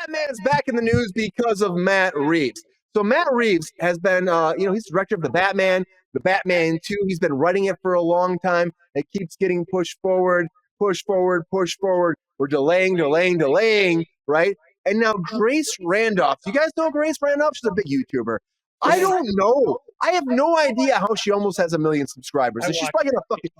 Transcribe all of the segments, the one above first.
Batman's back in the news because of Matt Reeves. So Matt Reeves has been, he's director of the Batman 2. He's been writing it for a long time. It keeps getting pushed forward. We're delaying, right? And now Grace Randolph. You guys know Grace Randolph? She's a big YouTuber. I don't know. I have no idea how she almost has 1 million subscribers. And she's probably gonna fucking.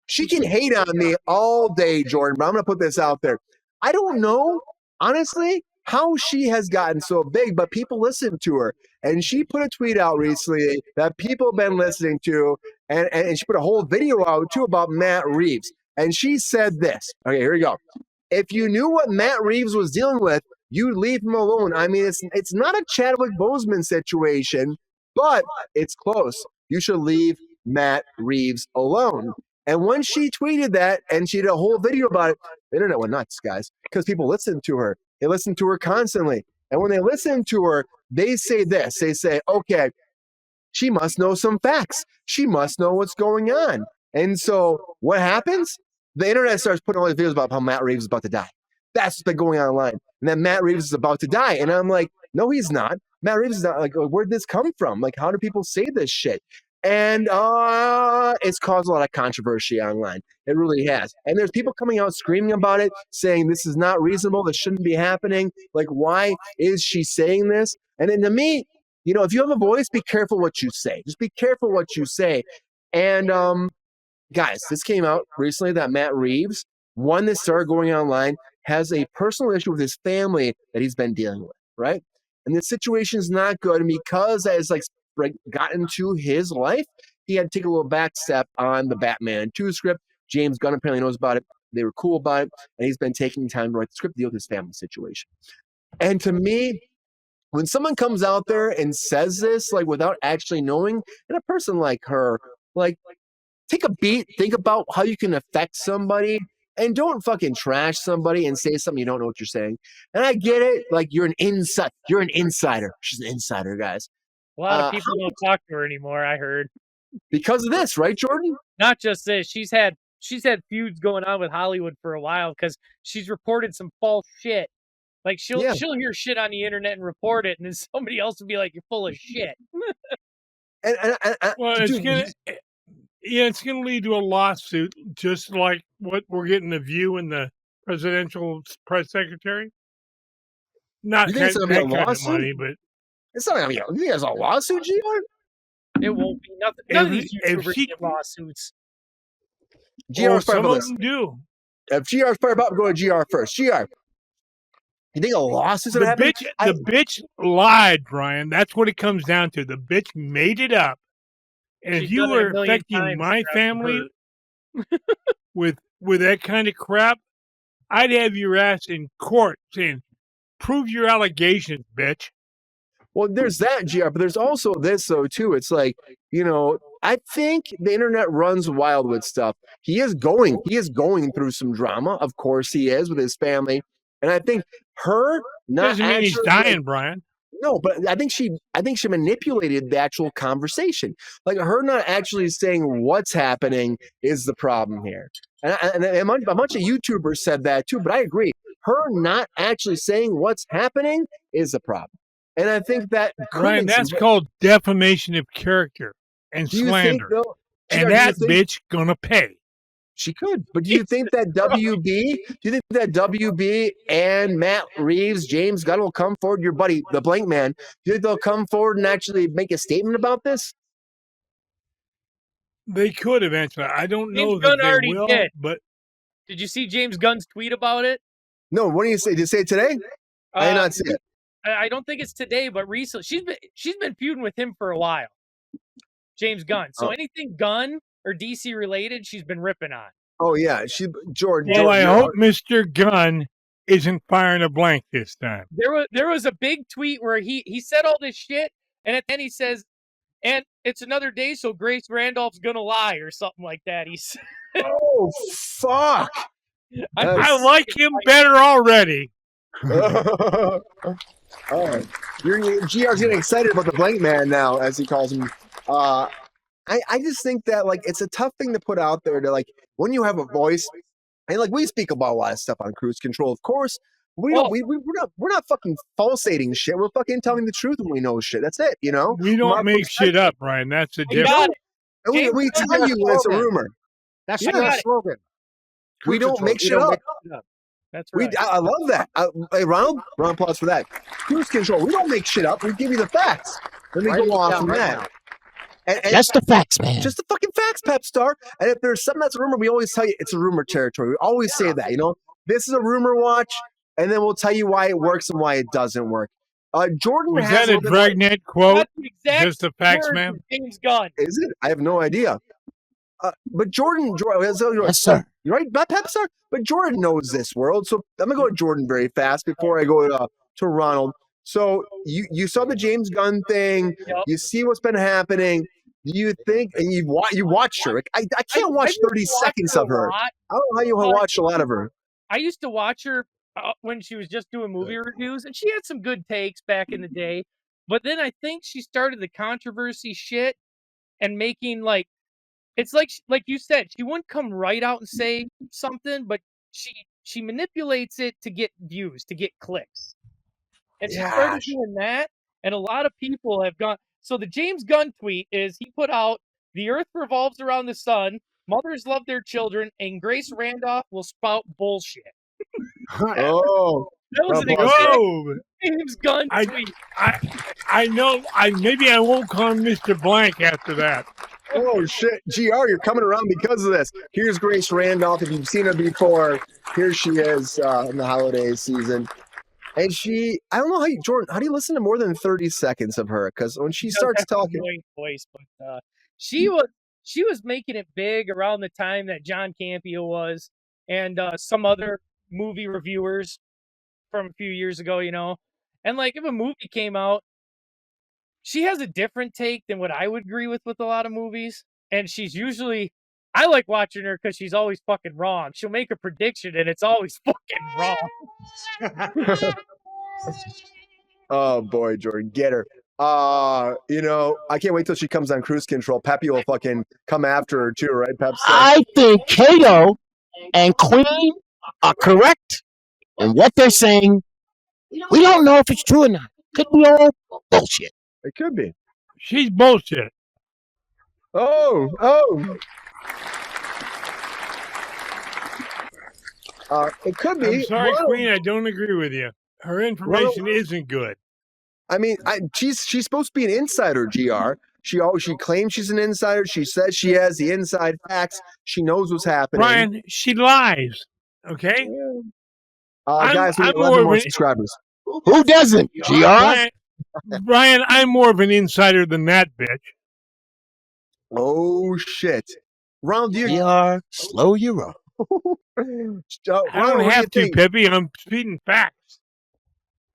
She can hate on me all day, Jordan, but I'm gonna put this out there. I don't know, honestly, how she has gotten so big, but people listen to her. And she put a tweet out recently that people have been listening to, and she put a whole video out too about Matt Reeves. And she said this. Okay, here we go. If you knew what Matt Reeves was dealing with, you'd leave him alone. I mean, it's not a Chadwick Boseman situation, but it's close. You should leave Matt Reeves alone. And when she tweeted that, and she did a whole video about it, the internet went nuts, guys, because people listen to her. They listen to her constantly. And when they listen to her, they say this. They say, okay, she must know some facts. She must know what's going on. And so what happens? The internet starts putting all these videos about how Matt Reeves is about to die. That's what's been going on online. And then Matt Reeves is about to die. And I'm like, no, he's not. Matt Reeves is not. Like, where'd this come from? Like, how do people say this shit? And it's caused a lot of controversy online. It really has. And there's people coming out screaming about it, saying this is not reasonable. This shouldn't be happening. Like, why is she saying this? And then to me, if you have a voice, be careful what you say. Just be careful what you say. And guys, this came out recently that Matt Reeves, one that started going online, has a personal issue with his family that he's been dealing with, right? And the situation is not good. And because that has gotten to his life, he had to take a little back step on the Batman 2 script. James Gunn apparently knows about it. They were cool about it. And he's been taking time to write the script to deal with his family situation. And to me, when someone comes out there and says this, like without actually knowing, and a person like her, like, take a beat, think about how you can affect somebody, and don't fucking trash somebody and say something you don't know what you're saying. And I get it, like you're an insider. She's an insider, guys. A lot of people don't talk to her anymore, I heard. Because of this, right, Jordan? Not just this. She's had feuds going on with Hollywood for a while because she's reported some false shit. Like she'll hear shit on the internet and report it, and then somebody else will be like, "You're full of shit." Well, it's gonna lead to a lawsuit, just like what we're getting the View and the presidential press secretary. Not you think it's gonna be a lawsuit? Money, but it's not gonna be. You think there's a lawsuit, GR? It won't be nothing. None of these YouTubers get lawsuits. GR's some of them do. If GR's part about, go to GR first. GR. You think a lawsuit's gonna happen? The bitch lied, Brian. That's what it comes down to. The bitch made it up. And if you were affecting my family with that kind of crap, I'd have your ass in court saying, "Prove your allegations, bitch." Well, there's that, GR, but there's also this, though, too. It's like, I think the internet runs wild with stuff. He is going through some drama. Of course he is, with his family. And I think her not doesn't mean he's dying, Brian. No, but I think she manipulated the actual conversation. Like her not actually saying what's happening is the problem here. And a bunch of YouTubers said that too, but I agree. Her not actually saying what's happening is the problem. And I think that Brian, that's called defamation of character and slander. And that bitch gonna pay. She could, but do you think that WB and Matt Reeves, James Gunn will come forward? Your buddy, the Blank Man, do you think they'll come forward and actually make a statement about this? They could eventually. I don't know James Gunn that already they will. did. But did you see James Gunn's tweet about it? No. What do you say? Did you say it today? I did not see it. I don't think it's today, but recently she's been feuding with him for a while. James Gunn. So anything Gunn or DC related, she's been ripping on. Oh yeah, Jordan. Well, I hope Mr. Gunn isn't firing a blank this time. There was a big tweet where he said all this shit, and at the end he says, "And it's another day, so Grace Randolph's gonna lie," or something like that. He said. Oh fuck! I like him better already. All right. GR's getting excited about the Blank Man now, as he calls him. I just think that it's a tough thing to put out there to when you have a voice, and we speak about a lot of stuff on Cruise Control, of course, we're not fucking falsating shit. We're fucking telling the truth when we know shit. That's it, you know? We don't make shit up, Brian. That's the difference. And we tell you when it's a rumor. That's our slogan. We don't make shit up. That's right. I love that. Hey, Ronald, round of applause for that. Cruise control. We don't make shit up. We give you the facts. Let me go off from that. And just the facts, man. Just the fucking facts, Pepestar. And if there's something that's a rumor, we always tell you it's a rumor territory. We always say that, you know. This is a rumor watch, and then we'll tell you why it works and why it doesn't work. Jordan was that a Dragnet quote? Just the facts, man. James Gunn. Is it? I have no idea. But Jordan, yes, sir. You're right, Pepestar. But Jordan knows this world, so I'm gonna go to Jordan very fast before I go to Ronald. So you saw the James Gunn thing. Yep. You see what's been happening. Do you think? And you watched her. I can't watch 30 seconds of her. I don't know how you watch a lot of her. I used to watch her when she was just doing movie reviews, and she had some good takes back in the day. But then I think she started the controversy shit and making it's like you said, she wouldn't come right out and say something, but she manipulates it to get views, to get clicks. And she started doing that, and a lot of people have gone. So the James Gunn tweet is he put out, "The Earth revolves around the sun. Mothers love their children, and Grace Randolph will spout bullshit." Oh, that was an exact James Gunn tweet. I know. Maybe I won't call him Mr. Blank after that. Oh shit, GR, you're coming around because of this. Here's Grace Randolph. If you've seen her before, here she is in the holiday season. And I don't know Jordan, how do you listen to more than 30 seconds of her? Because when she starts talking, voice, but she was making it big around the time that John Campea was, and some other movie reviewers from a few years ago, you know. And if a movie came out, she has a different take than what I would agree with a lot of movies. And she's usually, I like watching her because she's always fucking wrong. She'll make a prediction and it's always fucking wrong. Oh boy, Jordan, get her. You know, I can't wait till she comes on cruise control. Pepe will fucking come after her too, right, Pepsi? I think Kato and Queen are correct in what they're saying. We don't know if it's true or not. Could be all bullshit. It could be. She's bullshit. Oh. It could be. I'm sorry, Queen. I don't agree with you. Her information isn't good. I mean, she's supposed to be an insider, GR. She claims she's an insider. She says she has the inside facts. She knows what's happening. Brian, she lies. Okay. Guys, we have 11 more subscribers. Who doesn't? GR. Brian, I'm more of an insider than that bitch. Oh shit, Ronald, GR, slow your roll. I don't have to, Pepe. I'm speaking facts.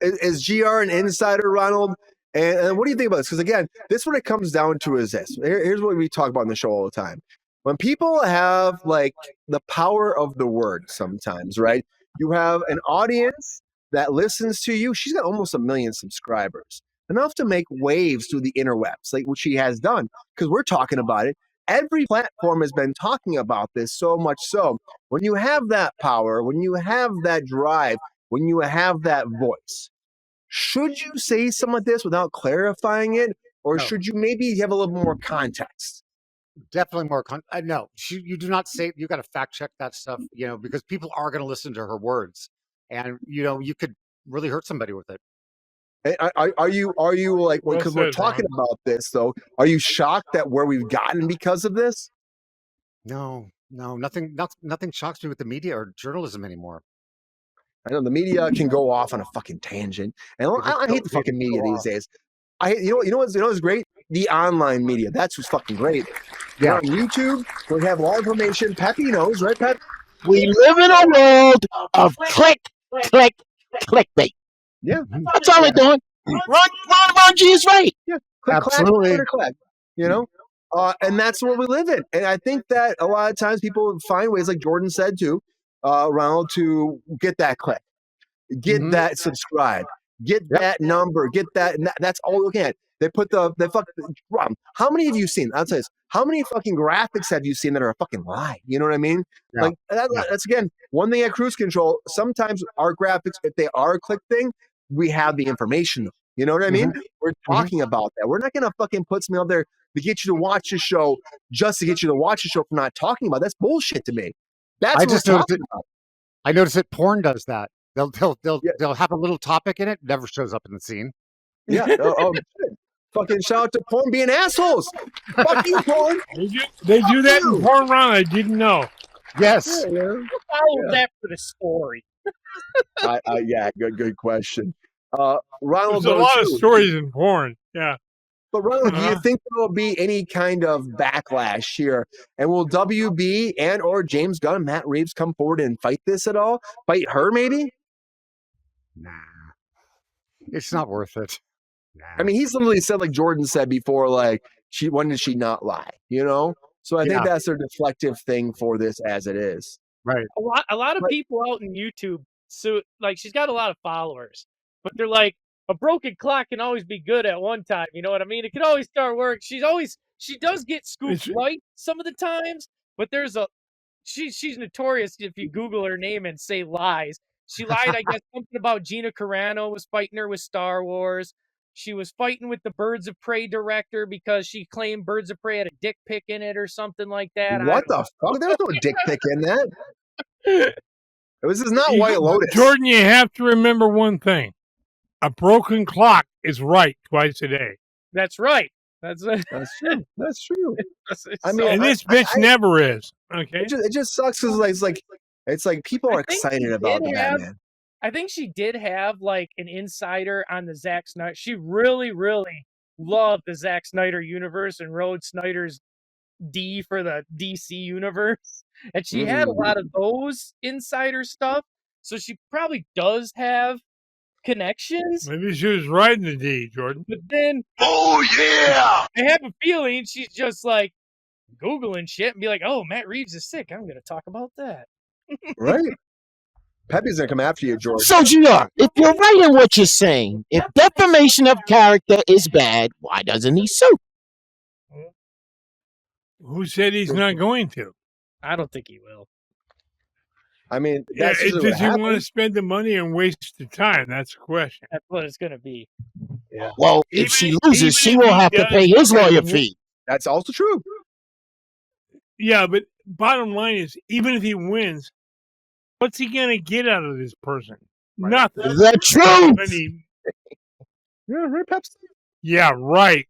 Is GR an insider, Ronald? And what do you think about this? Because again, this what it comes down to is this. Here's what we talk about on the show all the time. When people have the power of the word, sometimes, right? You have an audience that listens to you. She's got almost 1 million subscribers, enough to make waves through the interwebs, like what she has done, because we're talking about it. Every platform has been talking about this, so much so. When you have that power, when you have that drive, when you have that voice, should you say some of this without clarifying it, or should you maybe have a little more context? Definitely more no, you do not say. You got to fact check that stuff, you know, because people are going to listen to her words, and you know you could really hurt somebody with it. Are you like, because we're talking about this though? Are you shocked at where we've gotten because of this? No, nothing shocks me with the media or journalism anymore. I know the media can go off on a fucking tangent, and I hate the fucking media these days. You know what's great? The online media. That's who's fucking great. Yeah, on YouTube, we have a lot of information. Pepe knows, right, Pep? We live in a world of clickbait. Yeah, that's all they're doing. Ron G is right. Yeah, absolutely. Click. You know, and that's what we live in. And I think that a lot of times people find ways, like Jordan said too, Ronald, to get that click, get that subscribe, get that number, get that. And that's all we're looking at. They put the how many have you seen? I'll tell you this. How many fucking graphics have you seen that are a fucking lie? You know what I mean? Yeah. Like that's again one thing at Cruise Control. Sometimes our graphics, if they are a click thing, we have the information. You know what I mean? We're talking about that. We're not gonna fucking put something out there to get you to watch the show just to get you to watch the show for not talking about it. That's bullshit to me. That's what we're talking about. I noticed that porn does that. They'll have a little topic in it, never shows up in the scene. Yeah. Fucking shout out to porn being assholes. Fuck you, porn. They do that in porn, Ron. I didn't know. Yes. Follow that for the story. Yeah, good question. Ronald, there's a lot of stories in porn. Yeah. But Ronald, do you think there will be any kind of backlash here? And will WB and or James Gunn and Matt Reeves come forward and fight this at all? Fight her, maybe? Nah. It's not worth it. Nah. I mean, he's literally said, like Jordan said before, like, when did she not lie? You know? So I think that's their deflective thing for this as it is. Right. A lot of people out in YouTube, so like she's got a lot of followers, but they're like, a broken clock can always be good at one time. You know what I mean? It can always start work. She does get scooped right some of the times, but she's notorious if you Google her name and say lies. She lied, I guess, something about Gina Carano was fighting her with Star Wars. She was fighting with the Birds of Prey director because she claimed Birds of Prey had a dick pic in it or something like that. What the fuck? There's no dick pic in that. This is not White Lotus. Jordan, you have to remember one thing. A broken clock is right twice a day. That's right. That's true. That's true. I mean, and this bitch never is. Okay. It just sucks because it's like people are excited about the Batman. I think she did have like an insider on the Zack Snyder. She really, really loved the Zack Snyder universe and wrote Snyder's D for the DC universe, and she had a lot of those insider stuff. So she probably does have connections. Maybe she was riding the D, Jordan. But then, I have a feeling she's just like Googling shit and be like, "Oh, Matt Reeves is sick. I'm going to talk about that." Right. Pepe's going to come after you, George. So, GR, if you're right in what you're saying, if defamation of character is bad, why doesn't he sue? Who said he's not going to? I don't think he will. I mean, does he want to spend the money and waste the time? That's the question. That's what it's going to be. Yeah. Well, if she loses, she will have to pay his lawyer fee. That's also true. Yeah, but bottom line is, even if he wins, what's he going to get out of this person? Right. Nothing. The truth. Yeah, right, Pepsi. Yeah, right.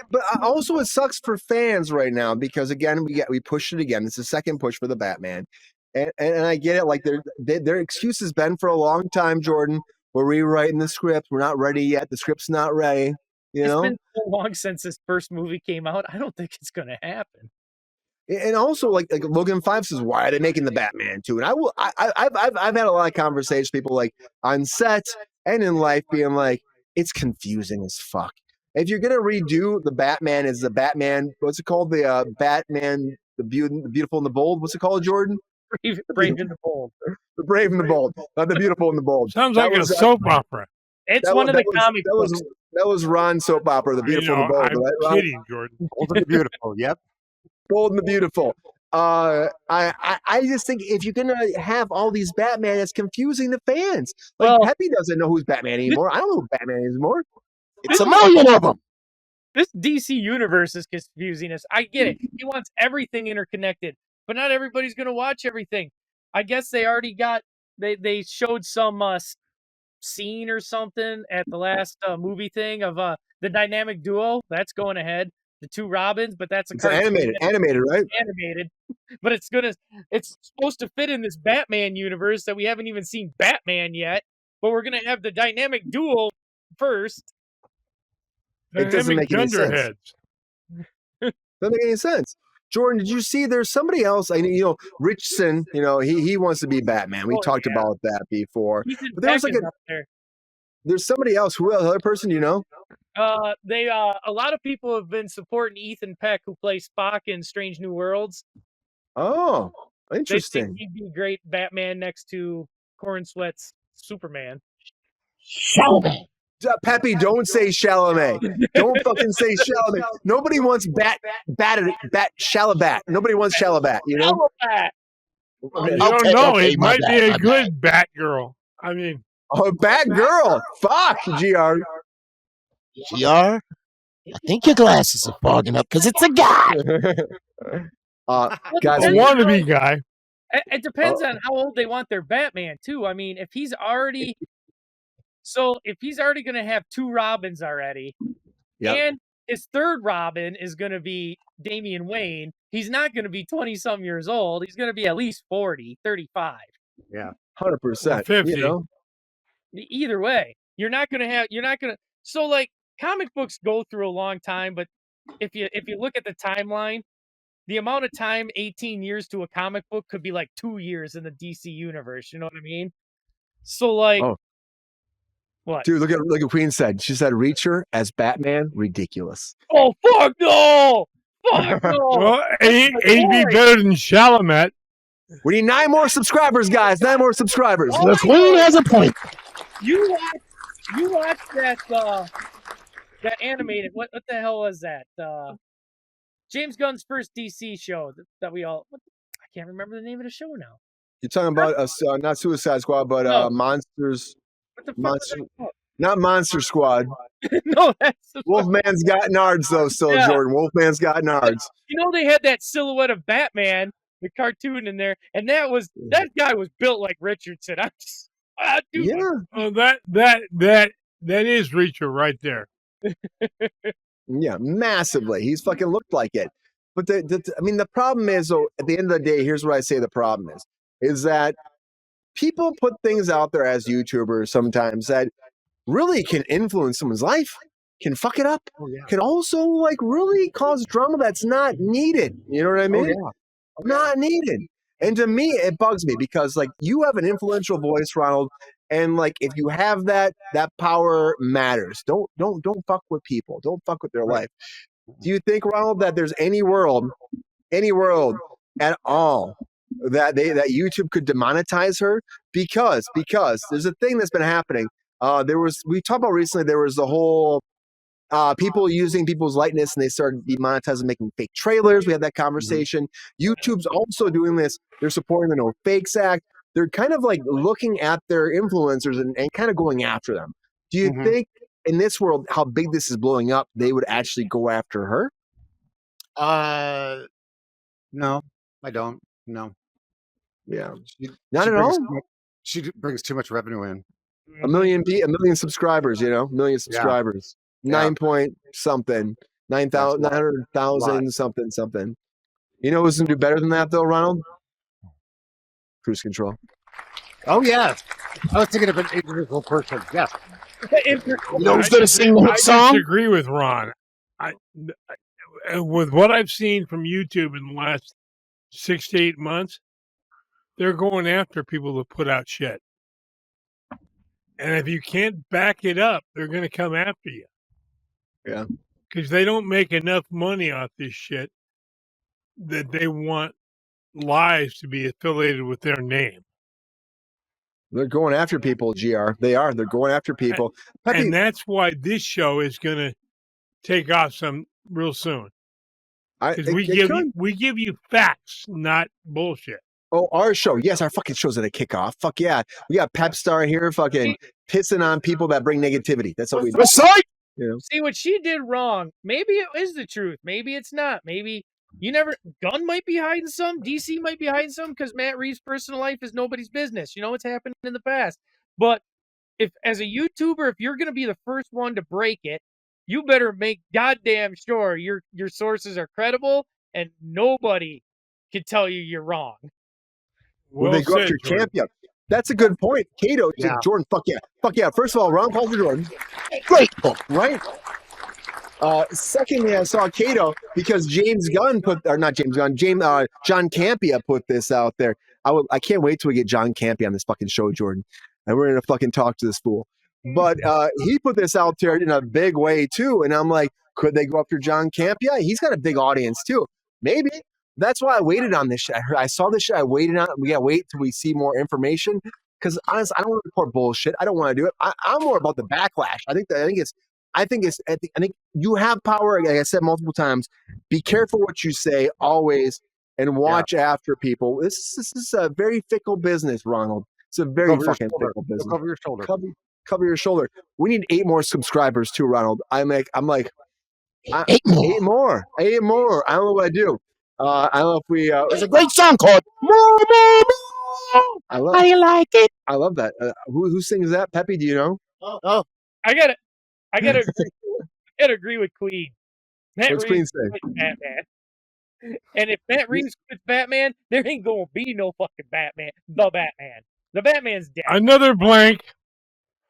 But also, it sucks for fans right now because again, we pushed it again. It's the second push for the Batman, and I get it. Like their excuse has been for a long time, Jordan. We're rewriting the script. We're not ready yet. The script's not ready. It's been so long since this first movie came out. I don't think it's going to happen. And also, like Logan 5 says, why are they making the Batman 2? And I've had a lot of conversations with people like on set and in life being like, it's confusing as fuck. If you're gonna redo the Batman as the Batman, what's it called? The Batman, the Beautiful and the Bold. What's it called, Jordan? Brave and the Bold. The Brave and the Bold, not the Beautiful and the Bold. Sounds like a soap opera. It's one of the comic books. That was Ron's soap opera, The Beautiful and the Bold. I'm right, kidding, Jordan. Bold and the Beautiful. Yep. Bold and the Beautiful. I just think if you're gonna have all these Batman, it's confusing the fans. Like Pepe doesn't know who's Batman anymore. I don't know who Batman is anymore. It's a million of them. This DC universe is confusing us. I get it. He wants everything interconnected, but not everybody's going to watch everything. I guess they already got, they showed some scene or something at the last movie thing of the dynamic duo. That's going ahead. The two Robins, but that's animated, right? Animated. But it's supposed to fit in this Batman universe that we haven't even seen Batman yet, but we're going to have the dynamic duo first. It doesn't make any sense. Doesn't make any sense. Jordan, did you see there's somebody else? Richson, he wants to be Batman. We talked about that before. But there's there's somebody else. Who else? Other person, you know? A lot of people have been supporting Ethan Peck, who plays Spock in Strange New Worlds. Oh, interesting. They think he'd be great Batman next to Corn Sweat's Superman. Show me. Pepe, don't say Chalamet. Don't fucking say Chalamet. Nobody wants Shalabat. Nobody wants Shalabat, you know? You don't know. It might be a good Batgirl. I mean. Oh, Batgirl. Fuck, GR. GR? I think your glasses are fogging up because it's a guy. Guys, a wannabe guy. It depends on how old they want their Batman, too. I mean, if he's already going to have 2 Robins already, and his third Robin is going to be Damian Wayne, he's not going to be 20-some years old. He's going to be at least 40, 35. Yeah. 100%. 50. You know? Either way, so like comic books go through a long time, but if you look at the timeline, the amount of time 18 years to a comic book could be like 2 years in the DC universe. You know what I mean? So like, what? Dude, look at Queen said. She said Reacher as Batman, ridiculous. Oh fuck no! Fuck no! Well, he'd be better than Chalamet. We need 9 more subscribers, guys. 9 more subscribers. The Queen has a point. You watch that animated. What the hell was that? James Gunn's first DC show that we all. I can't remember the name of the show now. You're talking about not Suicide Squad, but Monsters. What the fuck was that called? Not Monster Squad. No, that's Wolfman's got nards though. Still, Yeah. Jordan. Wolfman's got nards. You know they had that silhouette of Batman, the cartoon in there, and that guy was built like Richardson. Dude, Yeah. Oh, that is Reacher right there. Yeah, massively. He's fucking looked like it. But the problem is, though, at the end of the day, here's what I say the problem is that people put things out there as YouTubers sometimes that really can influence someone's life, can fuck it up, can also like really cause drama that's not needed. You know what I mean? Not needed. And to me, it bugs me because like you have an influential voice, Ronald, and like if you have that power matters. Don't fuck with people. Don't fuck with their life. Do you think, Ronald, that there's any world at all that YouTube could demonetize her? Because there's a thing that's been happening. We talked about recently, there was the whole people using people's likeness and they started demonetizing, making fake trailers. We had that conversation. YouTube's also doing this. They're supporting the No Fakes Act. They're kind of like looking at their influencers and kind of going after them. Do you think in this world, how big this is blowing up, they would actually go after her? No, I don't. No. Yeah. Not at all. She brings too much revenue in. A million subscribers, million subscribers. 9 point something. 900,000 something. You know who's going to do better than that, though, Ronald? Cruise Control. Oh, yeah. I was thinking of an individual person. Yeah. Who's going to sing the song? I disagree with Ron. With what I've seen from YouTube in the last 6 to 8 months, they're going after people that put out shit. And if you can't back it up, they're going to come after you. Yeah. Because they don't make enough money off this shit that they want lives to be affiliated with their name. They're going after people, GR. They are. They're going after people. And that's why this show is going to take off some real soon. Because we give you facts, not bullshit. Oh, our show. Yes, our fucking show's at a kickoff. Fuck yeah. We got Pepestar here fucking pissing on people that bring negativity. That's what we do. See what she did wrong. Maybe it is the truth. Maybe it's not. Maybe Gunn might be hiding some. DC might be hiding some because Matt Reeves' personal life is nobody's business. You know what's happened in the past. But if as a YouTuber, if you're going to be the first one to break it, you better make goddamn sure your sources are credible and nobody can tell you you're wrong. Well, they go after champion. That's a good point. Kato, Jordan, fuck yeah. Fuck yeah. First of all, Ron Paul for Jordan. Great book, right? Secondly, I saw Kato because John Campia put this out there. I can't wait till we get John Campia on this fucking show, Jordan. And we're going to fucking talk to this fool. But he put this out there in a big way too. And I'm like, could they go after John Campia? He's got a big audience too. Maybe. That's why I waited on this shit. I saw this shit. I waited on it. We got to wait till we see more information. because honestly, I don't want to report bullshit. I don't want to do it. I'm more about the backlash. I think you have power. Like I said multiple times, be careful what you say always, and watch after people. This is a very fickle business, Ronald. It's a very fucking fickle business. Cover your shoulder. Cover your shoulder. We need 8 more subscribers too, Ronald. I'm like 8 more. 8 more. I don't know what I do. I don't know if we. There's a great song called "More." I like it. I love that. Who sings that? Pepe, do you know? Oh, I gotta agree with Queen. What's Queen say? Batman. And if Matt Reeves quits Batman, there ain't gonna be no fucking Batman. The Batman. The Batman's dead. Another blank.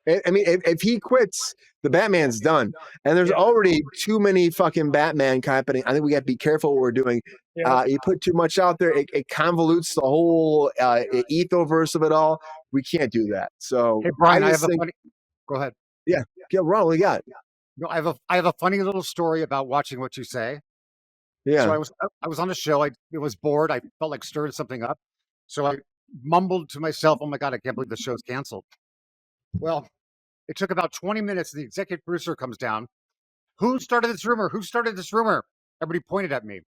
I mean, if he quits, the Batman's done. And there's already too many fucking Batman happening. I think we got to be careful what we're doing. Yeah. You put too much out there, it convolutes the whole ethoverse of it all. We can't do that. So, hey, Brian, I have a funny. Go ahead. Yeah, Ron, what you got? No, I have a funny little story about watching what you say. Yeah. So I was on a show. I was bored. I felt like stirring something up. So I mumbled to myself, "Oh my God, I can't believe the show's canceled." Well, it took about 20 minutes. The executive producer comes down. Who started this rumor? Who started this rumor? Everybody pointed at me.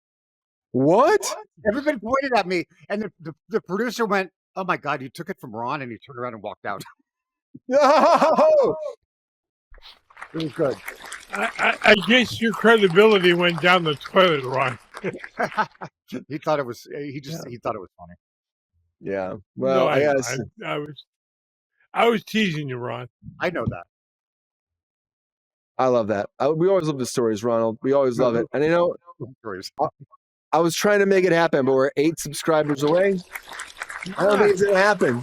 What? Everybody pointed at me. And the producer went, "Oh my God, you took it from Ron," and he turned around and walked out. No! It was good. I guess your credibility went down the toilet, Ron. He thought it was. He thought it was funny. Yeah. Well, no, I was teasing you, Ron. I know that. I love that. We always love the stories, Ronald. We always love it. And I was trying to make it happen, but we're 8 subscribers away. I don't think it's gonna happen.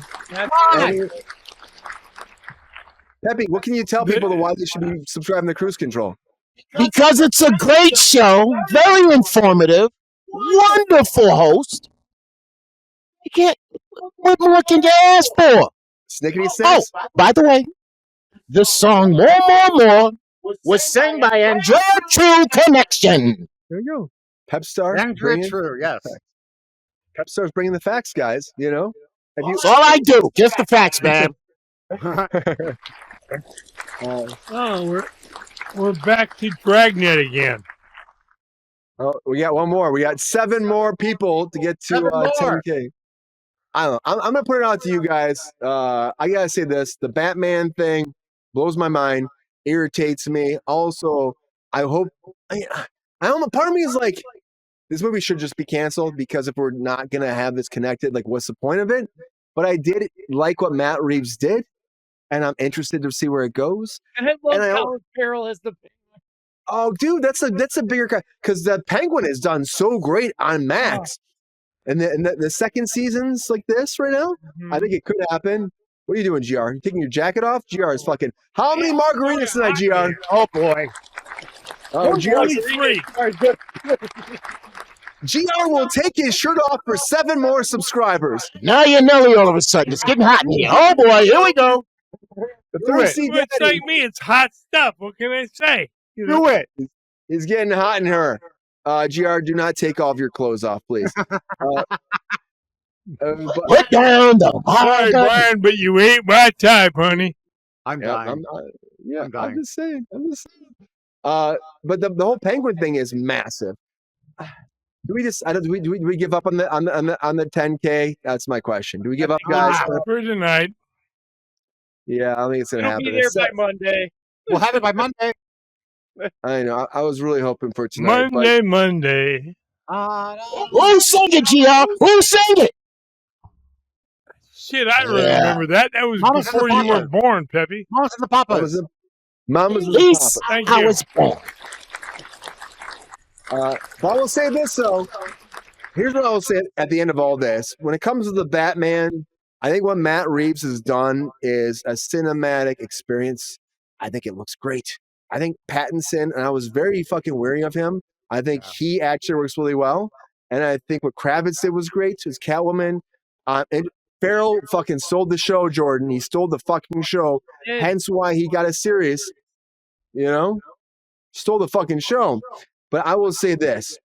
Pepe, what can you tell people why they should be subscribing to Cruise Control? Because it's a great show, very informative, wonderful host. You can't. What more can you ask for? Snickety snacks. Oh, by the way, the song "More" was sang by Andrea True Connection. There you go. Pepestar. Andrea True, yes. Pepestar's bringing the facts, guys. You know. That's all I do. Just the facts, man. We're back to Dragnet again. Oh, we got one more. We got 7 more people to get to 10K. I don't know. I'm gonna put it out to you guys. I gotta say this: the Batman thing blows my mind, irritates me. Also, I hope. I don't know. Part of me is like, this movie should just be canceled because if we're not gonna have this connected, like, what's the point of it? But I did like what Matt Reeves did, and I'm interested to see where it goes. And I love Colin Farrell as the Penguin. Oh, dude, that's a bigger because the Penguin has done so great on Max. And the second season's like this right now. I think it could happen. What are you doing, GR? You taking your jacket off? GR is fucking. How many margaritas tonight, GR? Oh boy. Oh, GR. 23. GR will take his shirt off for 7 more subscribers. Now you're Nelly all of a sudden. It's getting hot in here. Oh boy, here we go. The thirsty It's like me. It's hot stuff. What can I say? Do it. It's getting hot in her. GR, do not take all of your clothes off, please. Put down the Sorry, Brian, but you ain't my type, honey. I'm dying. I'm just saying. But the whole Penguin thing is massive. Do we give up on the 10K? That's my question. Do we give up, guys? For tonight. Yeah, I don't think it's gonna happen. Be there by Monday. We'll have it by Monday. I know. I was really hoping for tonight. Monday. Who sang it, GR? Who sang it? Shit, I really remember that. That was before you were born, Pepe. Mamas and the Papas. Mamas and At least the Papas. I was born. But I will say this, though. Here's what I will say at the end of all this. When it comes to the Batman, I think what Matt Reeves has done is a cinematic experience. I think it looks great. I think Pattinson, and I was very fucking wary of him. I think he actually works really well. And I think what Kravitz did was great. His Catwoman. And Farrell fucking stole the show, Jordan. He stole the fucking show. Hence why he got a series. You know? Stole the fucking show. But I will say this.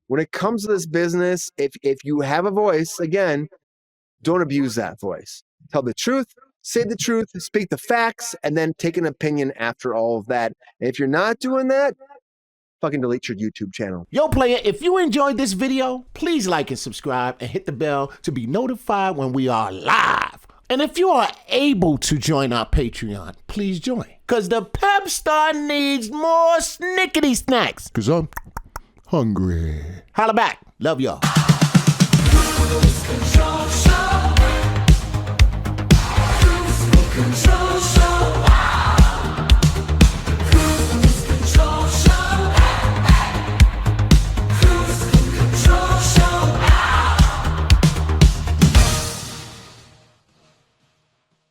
When it comes to this business, if you have a voice, again, don't abuse that voice. tell the truth, say the truth, speak the facts, and then take an opinion after all of that. And if you're not doing that, fucking delete your YouTube channel. Yo, player, if you enjoyed this video, please like and subscribe and hit the bell to be notified when we are live. And if you are able to join our Patreon, please join. Because the Pepestar needs more snickety snacks. Because I'm hungry. Holla back. Love y'all.